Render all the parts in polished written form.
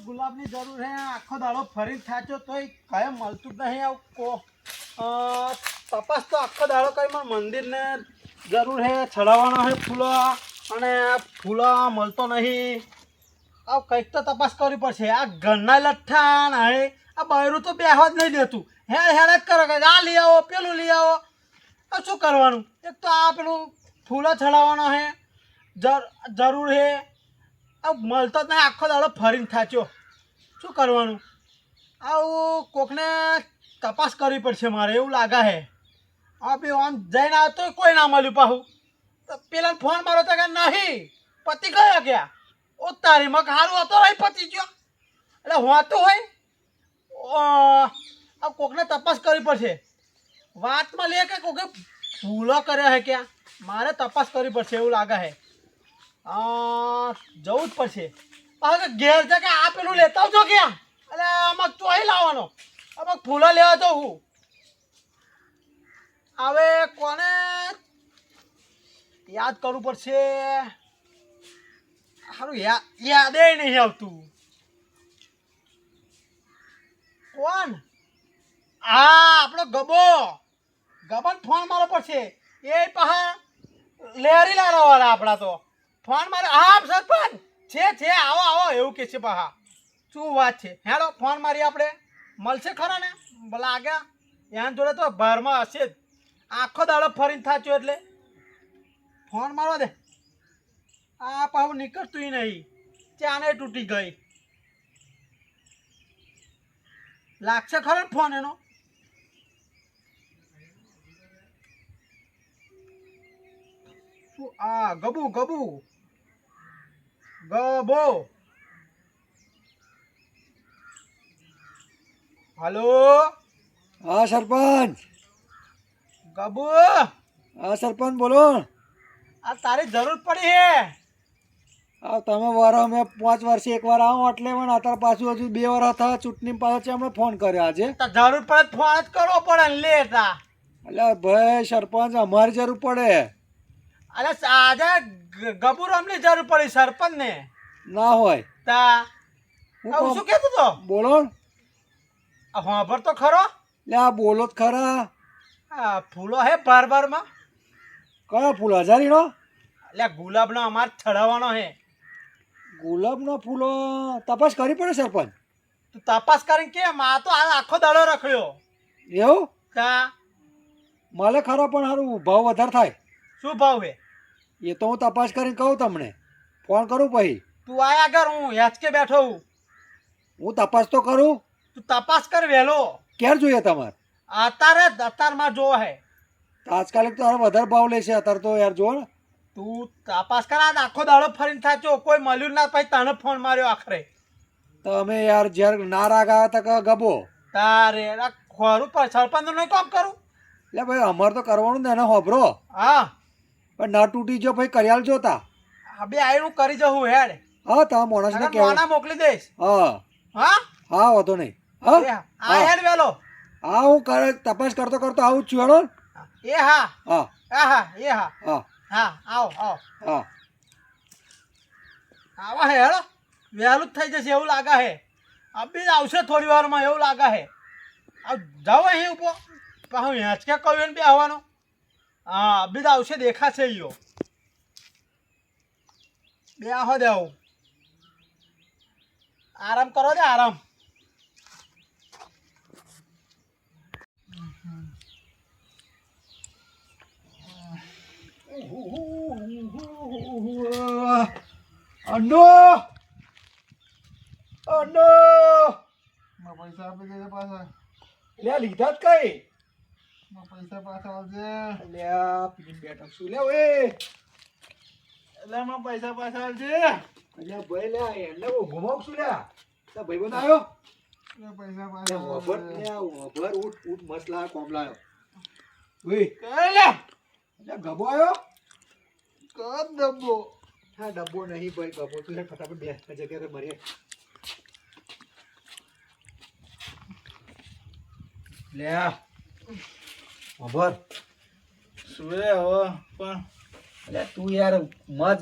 ગુલાબની જરૂર હે આખો દાડો ફરી થાચો તોય કાયમ મળતું જ નહીં તપાસ તો આખો દાડો કઈ મને મંદિરને જરૂર હે ચડાવવાનો હે ફૂલો અને ફૂલો મળતો નહીં કંઈક તો તપાસ કરવી પડશે આ ઘરના લઠ્ઠા ના આ બૈરું તો બેહવા જ નહીં દેતું હેડ હેડ જ કરો કે આ લઈ આવો પેલું લઈ આવો શું કરવાનું એક તો આ પેલું ફૂલો ચડાવવાનો હે જરૂર હે મળતો જ નહીં આખો દાડો ફરીને થાચ્યો શું કરવાનું આવું કોકને તપાસ કરવી પડશે મારે એવું લાગે હે હા ભાઈ આમ જઈને આવતો કોઈ ના મળ્યું પાછું તો પેલા ફોન મારો તો કે નહીં પતિ ગયો ગયા ઓ તારી મગ સારું હતો નહીં પતિ ગયો એટલે હોતું હોય આ કોકને તપાસ કરવી પડશે વાતમાં લે કે કોકે ભૂલો કર્યા હે ક્યાં મારે તપાસ કરવી પડશે એવું લાગે હે જવું જ પડશે ઘેર છે કે આ પેલું લેતા આવજો ક્યાં એટલે આમાં ચોઈ લાવવાનો આમાં ફૂલો લેવા તો હું હવે કોને યાદ કરવું પડશે સારું યાદ નહીં આવતું કોણ હા આપણો ગબન ફોન મારો પડશે એ પહા લેરી લાવવા વાળા આપણા તો ફોન મારે હા સરપંચ છે આવો આવો એવું કે છે પહા શું વાત છે હેલો ફોન મારી આપણે મળશે ખરા ને લાગ્યા એના જોડે તો ભારમાં હશે જ આખો દાડો ફરીને થાચ્યો એટલે ફોન મારવા દે આ પાછું નીકળતું નહીં ચાને તૂટી ગઈ લાગશે ખરો ફોન એનો શું આ ગબો હલો હા સરપંચ ગબુ હા સરપંચ બોલો આ તારી જરૂર પડી હે હા તમે વારો મેં 5 વર્ષે એકવાર આવો એટલે પણ અત્યારે પાછું હજુ 2 વર્ષ થયા ચૂંટણી પાછળ છે હમણાં ફોન કર્યો આજે જરૂર પડે ફોન જ કરવો પડે ને લેતા એટલે ભાઈ સરપંચ અમારી જરૂર પડે અરે આજે ગબુરામની જરૂર પડી સરપંચ ને ના હોય તા હું શું કહેતો તો બોલો હા ભર તો ખરો લે આ બોલો જ ખરા હા ફૂલો હે બારમાં કયો ફૂલ હજારીનો એટલે ગુલાબનો અમાર ચડાવવાનો હે ગુલાબનો ફૂલો તપાસ કરવી પડે સરપંચ તું તપાસ કરીને કેમ આ તો આખો દાડો રખડ્યો એવું તા મળે ખરો પણ સારું ભાવ વધારે થાય શું ભાવ હે એ તો હું તપાસ કરીને કહું તમને ફોન કરું પછી તું આયા કર હું હેચકે બેઠો હું તપાસ તો કરું તું તપાસ કર વહેલો ક્યારે જોઈએ તમારે અત્યારમાં જો હે તાત્કાલિક તો વધારે ભાવ લેશે અત્યારે તો યાર જો ને તું તપાસ કર આખો દાડો ફરીને થાચો કોઈ મળ્યું ના પછી તને ફોન માર્યો આખરે તમે યાર જ્યારે ના રાગ આવે તો ગબો તારે ખોરું પર સરપંચ નું કામ કરું એટલે ભાઈ અમારે તો કરવાનું ને એને હોભરો હા પણ ના તૂટી ગયો ભાઈ કર્યાલ જોતા બે આયનું કરી જવું હેડ હા તમે માણસને કહેવાના મોકલી દઈશ હા હા હા વાંધો નહીં હા આ હેડ વેલો હા હું તપાસ કરતો આવું જ છું હેડો એ હા હા હા એ હા હા હા આવો હા આવા હે હેડો વહેલું જ થઈ જશે એવું લાગે હે અબી આવશે થોડી વારમાં એવું લાગે હે જાઓ અહીં ઉભો પાછું હેંચકે કહ્યું ને બે આવવાનો હા અબી આવશે દેખાશે યો બે આહો દેવું આરામ કરો દે આરામ અન્નો પૈસા આપી દેજે પાછા લે લીધા જ કઈ પૈસા પાછા આવજે લે પીને બેઠો શું લે ઓએ એટલે એમાં પૈસા પાછા આવજે એટલે ભાઈ લે એટલે ઘુમાવ શું લે તો ભાઈ બંધ આવ્યો પૈસા લે પાછા વભર લે વભર ઉઠ મસ્ત લાયો કોમ લાયો ઓય એટલે ગબો આવ્યો કદ ડબ્બો હા ડબ્બો નહીં ભાઈ ગબો તું ફટાફટ બે જગ્યાએ મરીએ લે વભર સુરે હવે પણ અલ્યા તું યાર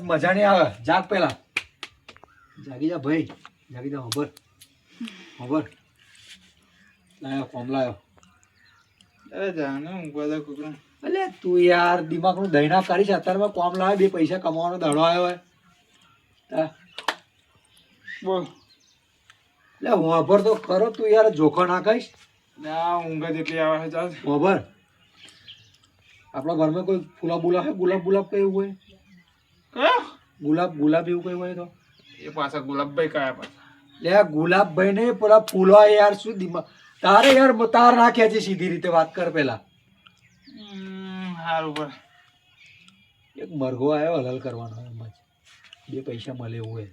મજા નહીં આવે જાગ પેલા જાગી જા ભાઈ જાગી જા વભર ખબર લાયો ફોર્મ લાયો. અરે જાને ઊંઘવા દે કુકરા. અલે તું યાર દિમાગનું દહીના કરીશ અત્યારમાં કોમ લાવે 2 પૈસા કમાવાનો દડો આવ્યો હોય તા. બોલ. એટલે વાભર તો ખરો તું યાર જોખો ના કહીશ. ના ઊંઘ જેટલી આવે છે ચાલ. વાભર આપણા ઘરમાં કોઈ ફૂલા બુલા હે ગુલાબ કઈ એવું હોય કયો? ગુલાબ એવું કઈ હોય તો એ પાછા ગુલાબભાઈ કયા પાછા? લે ગુલાબભાઈ ને પેલા ફૂલો યાર શું દિમાગ તારે યાર તાર નાખ્યા છે સીધી રીતે વાત કર પેલા. સારું પર એક મરઘો આવ્યો હલાલ કરવાનો એમાં 2 પૈસા મળે એવું હોય.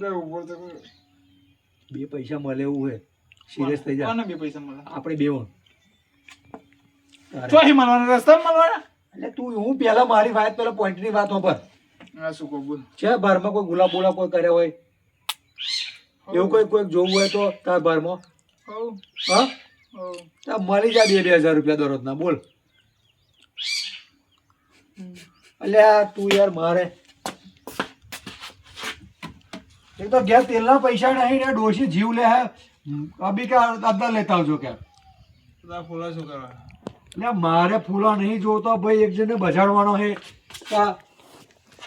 દે ઉપર તો 2 પૈસા મળે એવું હોય. સિરિયસ થઈ જા. કોને 2 પૈસા મળે? આપણે બેવણ ચોહી મળવાના રસ્તા મળવાના. એટલે તું હું પેલા મારી વાત પેલા પોઈન્ટની વાત પર હા શું કહું બોલ. છે બારમાં કોઈ ગુલાબ બોલા કોઈ કર્યા હોય એવું કોઈ જોવું હોય તો તાર બારમાં હઉ હા હઉ તા મળી જાય 2,000 રૂપિયા દરરોજના બોલ. અલ્યા તું યાર મારે એક તો ઘેર તેલના પૈસા નહીં ને ડોશી જીવ લે હે અભી કે અડધા લેતા આવજો કે. બધા ફૂલા શું કરવા? એટલે મારે ફૂલા નહીં જોતો ભાઈ એક જણને બજાડવાનો હે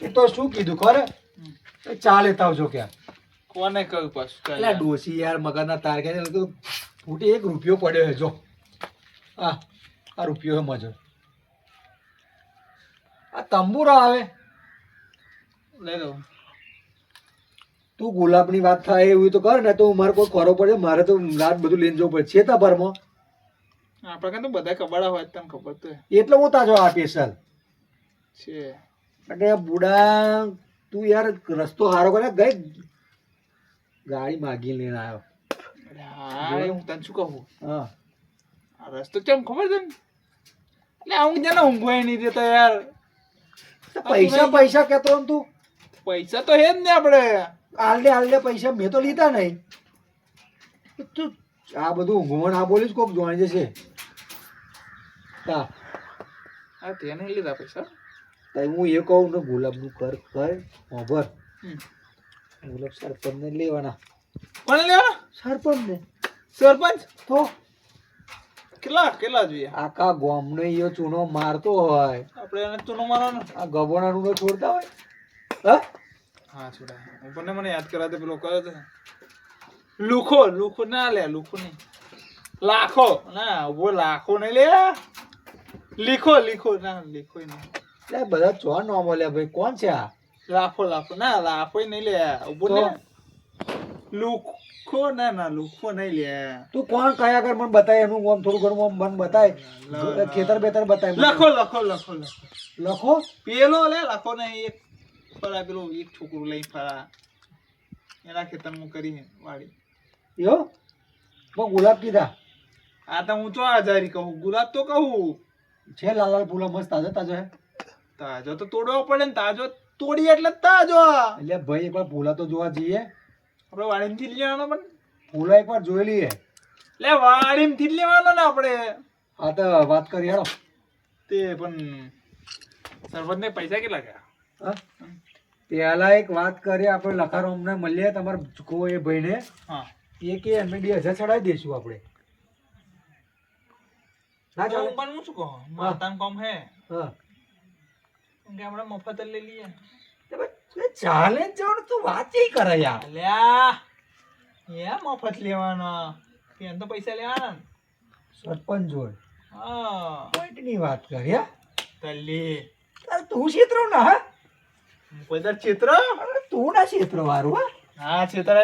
એ તો શું કીધું ખરે 4 લેતા આવજો કે. કોને કહ્યું પાછું? એટલે ડોશી યાર મગજના તાર કે ફૂટી 1 રૂપિયો પડ્યો હે જો આ રૂપિયો હે મજો. આ તંબુરો આવે લઈ લો. તું ગુલાબની વાત થાય એવું તો કર ને તો મારે કોઈ ખરો પડે મારે તો રાત બધું લઈને જવું પડે છે તા ભરમાં આપણે કાં તો બધા કબાડા હોય તને ખબર તો એટલે હું તાજો આ સ્પેશિયલ છે. એટલે બુડા તું યાર રસ્તો સારો કરે ગઈ ગાડી માગી લઈને આવ્યો. હા હું તને શું કહું હા આ રસ્તો કેમ ખબર છે ને એટલે હું જાને ઊંઘવાય નહીં દેતો યાર. પૈસા કેતો ને તું પૈસા તો હે જ ને આપણે. હાલ દે પૈસા મેં તો લીધા નહીં. તું આ બધું ઊંઘમાં ના બોલીશ કોક જોઈ જશે. હા તેને લીધા પૈસા. હું એ કહું ને ગુલાબનું કર ખબર ગુલાબ સરપંચને લેવાના. કોને લેવાના? સરપંચને. સરપંચ તો કેટલા જોઈએ? આખા ગામનો ઈયો ચૂનો મારતો હોય આપણે એને ચૂનો મારવાનો. આ ગબોણાનું તો છોડતા હોય હા હા છોડા ઉપરને મને યાદ કરા દે પેલો કરે છે લુખો ના લે લુખો નહીં લાખો ના ઉભો લાખો નહીં લે લીખો ના લીખો નહીં એટલે બધા ચો નામ લે ભાઈ કોણ છે આ લાખો ના લાખો નહીં લે ઉભો ને લુખો ના લુખો નહીં લે. તું કોણ કયા કર મને બતાય એનું આમ થોડું ઘણું આમ મને બતાય ખેતર બેતર બતાય લખો લખો પેલો લે લખો ને એક ફળા પેલો એક છોકરું લઈ ફળા એના ખેતરમાં કરી વાડી યો બહુ ગુલાબ કીધા આ તો હું 4000 કહું ગુલાબ તો કહું છે લાલ ફૂલો મસ્ત તાજો હે તાજો તો તોડવો પડે ને તાજો તોડી એટલે તાજો. એટલે ભાઈ એકવાર ફૂલા તો જોવા જઈએ આપણે વાડીમાંથી જ લેવાનો પણ ફૂલા એકવાર જોઈ લઈએ. લે વાડીમાંથી જ લેવાનો ને આપણે. હા તો વાત કરી હેડો તે પણ સરપંચને પૈસા કેટલા ગયા? હા પેલા એક વાત કરીએ આપણે લખારો અમને મળીએ તમારે કહો એ ભાઈને હા એ કે અમે 2000 ચડાવી દઈશું આપણે ના ચાલે પણ હું શું કહું માતાનું કામ હે હા કે આપણે મફત જ લઈ લઈએ. ચાલે જવાનું તું વાત એ કરે યાર અલ્યા એ મફત લેવાનો ત્યાં તો પૈસા લેવાના ને. સરપંચ જોડ હા પોઈન્ટ ની વાત કરી હા તલ્લી તું ક્ષેત્ર ના હા કોઈ દર ચિત્ર તું ના ક્ષેત્ર વાળું હા હા ચિત્ર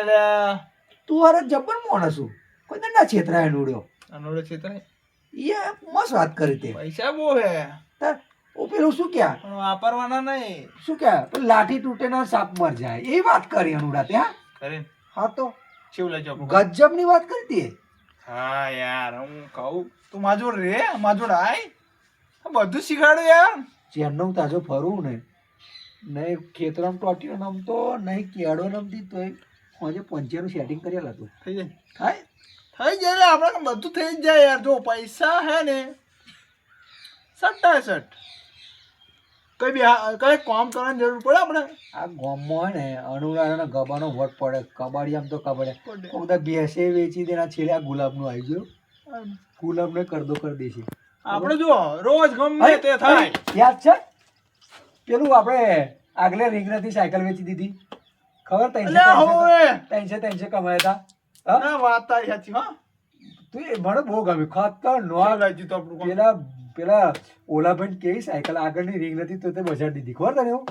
તું અરે જબર માણસ છું કોઈ દર ના ક્ષેત્ર ઉડ્યો અનોડો ચિત્ર એ મસ્ત વાત કરી તે પૈસા બહુ હે તાર ઓ પેલું શું ક્યાં પણ વાપરવાના નહીં. શું ક્યાં પેલું લાઠી તૂટે ના સાપ મર જાય એ વાત કરી અનુડા ત્યાં કરીને હા તો શિવ લઈ જાવ. ગજબ ની વાત કરી તે હા યાર હું કહું તું માજોડ રે માજોડ આય બધું શીખાડું યાર. ચેરનો તાજો ફરવું ને નહીં ખેતરામ ટોટીઓ નમતો નહીં કેળો નમતી તો આજે પંચેનું સેટિંગ કરેલા હતું થઈ જાય થાય થઈ જાય આપણે બધું થઈ જ જાય યાર. જો પૈસા હે ને 60 કઈ કામ કરવાની જરૂર પડે આપણે આ ગામમાં હે ને અનુરાધાનો ગબાનો વટ પડે કબાડી આમ તો કબડે પડે. કોક દા ભેંસે વેચી દેના છેલ્લે આ ગુલાબનું આવી ગયું ગુલાબને કરદો કરી દેશે આપણે જો રોજ ગમે તે થાય યાદ છે પેલું આપણે આગલે રીંગણાથી સાયકલ વેચી દીધી ખબર અલ્યા હોવે. ત્રણસે કમાયા હતા હા ના વાત તારી સાચી હા તું એ મને બહુ ગમ્યું ખતરનાક લાગી તો આપણું કામ. પેલા ઓલાભાઈ કેવી સાયકલ આગળની રીંગ નથી તો તે બજાર દીધી ખબર તને એવું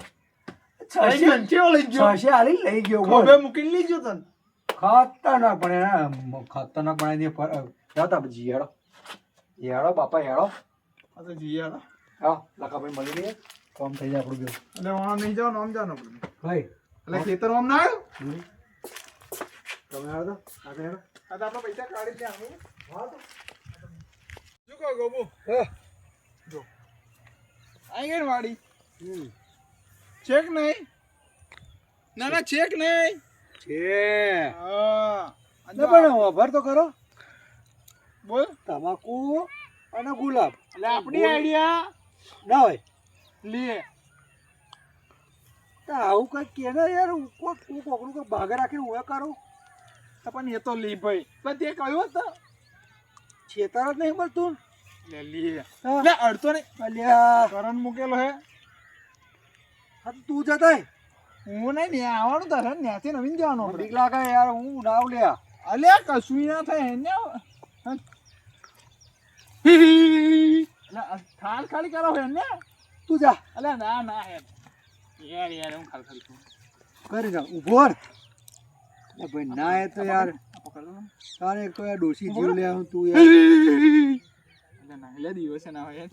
લઈ ગયો ને, કેવો લઈ ગયો 600 આલી લઈ ગયો બોલ. ખભે મૂકીને લઈ ગયો તને ખતરનાક પણ એના ખતરનાક પણ એની જાતા જીયાડો હેડો બાપા હેડો આ તો જી યાર હા લખાભાઈ મળી લઈએ કામ થઈ જાય આપણું બેવ. એટલે આમ નહીં જવાનું આમ જવાનું આપણે ભાઈ એટલે ખેતર આમ ના આવ્યું તમે હેડો આગળ હેડો આ તો આપણે પૈસા કાઢી ત્યાં શું કહો ગોબુ જો આઈ ગઈ ને વાડી ચેક નહીં ના ના ચેક નહીં છે હા ના પણ વભર તો કરો બોલ તમાકુ અને ગુલાબ એટલે આપણી આઈડિયા ના હોય લે તો આવું કંઈક કે ને યાર કોકનું કંઈક ભાગે રાખીને હું કરું તો પણ એ તો લી ભાઈ પણ તે કહ્યું તો છેતર જ નહીં મળતું લે લી હા. લે અડતો નહીં અલ્યા કરણ મૂકેલો હે હા તો તું જતા હું નહીં ને આવવાનું તારે ત્યાંથી નવીન જવાનું આપણે બીક લાગે યાર હું નાવ લ્યા અલ્યા કશું ના થાય એને એટલે થાળ ખાલી કરો હે ને તું જા અલ્યા ના ના યાર યાર હું ખાલી કરું કરી જા ઉભો ર. એ ભાઈ ના એ તો યાર તારે એક તો યાર ડોસી જીવ લે હું તું યાર એટલે ના લે દિવસે ના હોય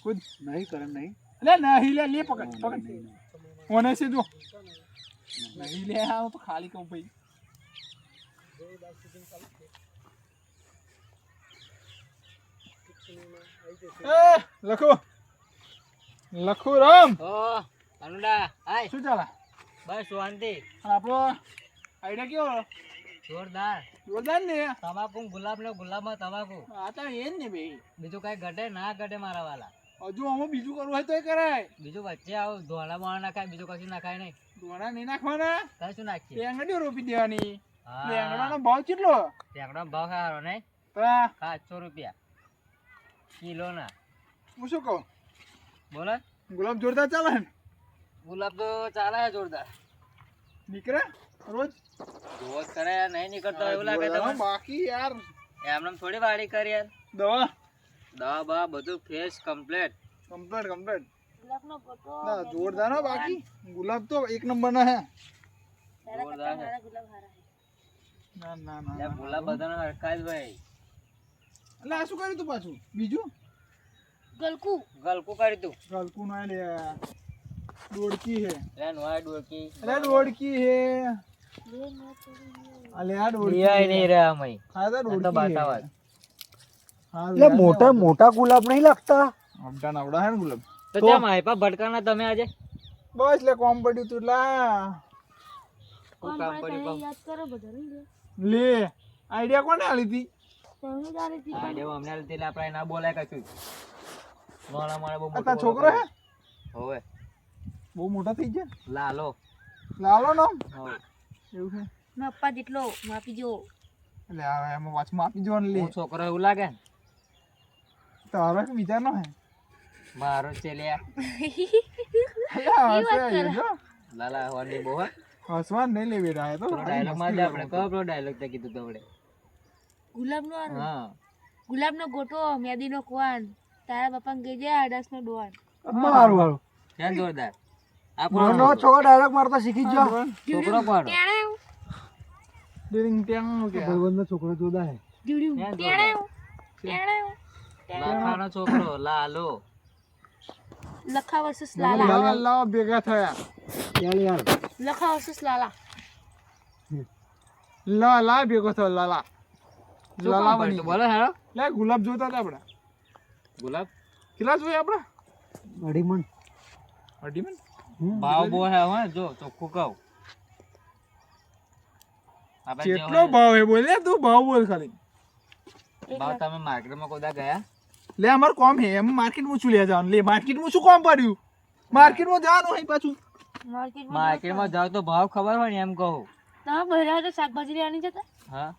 ખુદ નહીં કરે નહીં અલ્યા નહીં લે લે પકડ પકડ ઓને છે જો નહીં લે આવ તો ખાલી કહું ભાઈ લખો લખો રામ ઓ અનુડા હાય શું ચાલે બસ શાંતિ આપણો આઈડિયા કેવો જોરદાર જોરદાર ને તમાકુ ગુલાબ ને ગુલાબમાં તમાકુ આ તો એ જ ને ભાઈ બીજું કઈ ઘટે ના ઘટે મારા વાલા હજુ આમાં બીજું કરવું હોય તો એ કરાય બીજું વચ્ચે આવું ધોળા બોળા નાખાય બીજું કશું નાખાય નહીં ધોળા નહીં નાખવાના કઈ શું નાખીએ લેંગડીઓ રોપી દેવાની હા. લેંગડાનો ભાવ કેટલો તેકડો ભાવ સારો નહીં તો આ 700 રૂપિયા કિલો ના હું શું કહું બોલો ગુલાબ જોરદાર ચાલે ને ગુલાબ તો ચાલે છે જોરદાર નીકળે રોજ રોજ કરે યાર, નહીં નીકળતો એવું લાગે તમને બાકી યાર એમને થોડી વાડી કરી યાર દવા દવા બવા બધું ફ્રેશ કમ્પ્લીટ કમ્પ્લીટ કમ્પ્લીટ ના જોરદાર હો બાકી ગુલાબ તો એક નંબર ના હે જોરદાર છે ના ના ના યાર ગુલાબ બધાનો હરખા જ ભાઈ એટલે આ શું કર્યું તું પાછું બીજું ગલકું કરી તું ગલકું ના લે દોડકી હે લે નોય ડોકી અરે દોડકી હે અલે આ દોડકી લિયાય નહીં રે અમે હા તો આ તો દોડકી બાતાવાદ એટલે મોટા મોટા ગુલાબ નહીં લાગતા અમટા નવડા હે ને ગુલાબ તો કેમ આયપા ભટકાના તમે આજે બસ લે કોમ પડ્યું તું લા શું કામ પડ્યું લે આઈડિયા કોને આલી હતી આ દેવો અમને લીધે એટલે આપણે ના બોલાય કશું મોણા મોણા બહુ આ તારો મોટો છોકરો હે હોવે બહુ મોટા થઈ ગયા લાલો લાલો નો હોવે એવું છે માપા જેટલો માપી જો એટલે હવે એમાં વાંચમાં આપી જવાનું લે હું છોકરો એવું લાગે ને તારો એક વિચાર નો હે મારો ચેલિયા અલ્યા હસે જો લાલા હોવાની બહુ હે હસવાન નહીં લેવી રહ્યા તો ડાયલોગ માં જ આપણે કયો ડાયલોગ તે કીધું તો આપણે ગુલાબનો હારો હા ગુલાબનો ગોટો મેદીનો કવાન તારા બાપાને કહેજે આડાસનો ડોહાન મારું હારું ક્યાં જોરદાર આ નાનો કોણ છોકરો ડાયરેક્ટ મારતા શીખી જ જા છોકરો કોણ ટેણે ડિંગ ટેંગ કે ભાઈબંધનો છોકરો જોદા હે જીવડ્યું ક્યાં ટેણે જોરદાર ટેણે લાખાનો છોકરો લાલો લખા વર્સસ લાલા લાલા લાવા ભેગા થયા યાર યાર લખા વર્સસ લાલા લાલા ભેગો થયો લાલા લાલા બની બની બોલો હેરો લે ગુલાબ જોતા હતા આપણે ગુલાબ કેટલા જોઈએ આપણે અઢી મણ અઢી મણ ભાવ બહુ હે હો જો ચોખ્ખું કહું આપણે જે કેટલો હોય ભાવ હે બોલ લે તું ભાવ બોલ ખાલી ભાવ તમે માર્કેટમાં કોદા ગયા લે અમાર કોમ હે એમ માર્કેટમાં શું લે જવાનું લે માર્કેટમાં શું કોમ પડ્યું માર્કેટમાં જવાનું હોય પાછું માર્કેટમાં જાવ તો ભાવ ખબર હોય ને એમ કહું. તમે બહેરા તો શાકભાજી લેવાની જતા હા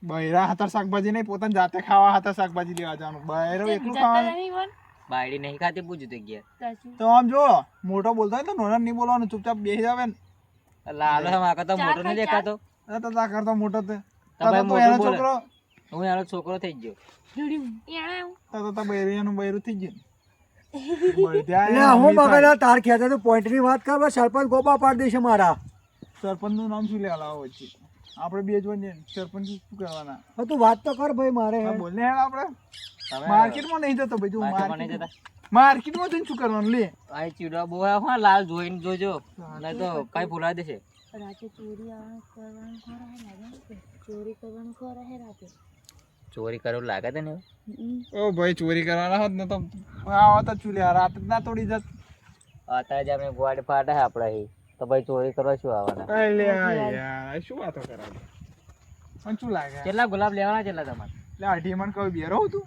બૈરા હાથર શાકભાજી નહીં, પોતાને જાતે ખાવા હાથર શાકભાજી લેવા જવાનું. બૈરો એકલું જતા ખાવાનું. નહીં પણ બાયડી નહીં ખાતી પૂછ્યું તો ગયા. સાચું. તો આમ જો મોટો બોલતો હોય તો નોના નહીં બોલવાનું, ચૂપચાપ બેસી જાવે ને. લાલો છે મારા કરતા મોટો નહીં દેખાતો. અરે તો તા કરતો મોટો તે તમે તો મોટું એનો બોલે. છોકરો હું એનો છોકરો થઈ ગયો. જોડ્યું. એણે આવું. તો બૈરિયાનું બૈરું થઈ ગયું. એટલે હું બગાડ્યા તાર ખેંચે તો point ની વાત કર બસ સરપંચ ગોબા પાડી દેશે મારા. સરપંચનું નામ શું લેવા લાવો વચ્ચે? આપણે બે જ બનીએ સરપંચ શું કરવાના? હા, તું વાત તો કર ભાઈ મારે. હા, બોલ ને હેડ આપણે તમે માર્કેટમાં નહીં જતો ભાઈ, તું માર્કેટમાં નહીં જતા. માર્કેટમાં જઈને શું કરવાનું લે? આ ચીડવા બહુ આવે. હા લાલ જોઈને જોજો નહીં તો કઈ ભૂલાઈ દેશે. રાતે ચોરી કરવાનું ખરા હે લાગે. ચોરી કરવાનું ખરા હે રાતે. ચોરી કરવું લાગે છે ને. ઓ ભાઈ ચોરી કરવાના હોત ને તો આવા તો ચૂલ્યા રાત ના તોડી જત. અત્યારે જ આપણે ગોવાડી ફાટે છે આપણે અહીં. તો ભાઈ ચોરી કરવા શું આવવાના? અલે યાર શું વાતો કરાવે? પણ શું લાગે? કેટલા ગુલાબ લેવાના કેટલા તમારે? એટલે અઢી મણ કહું બેરો તું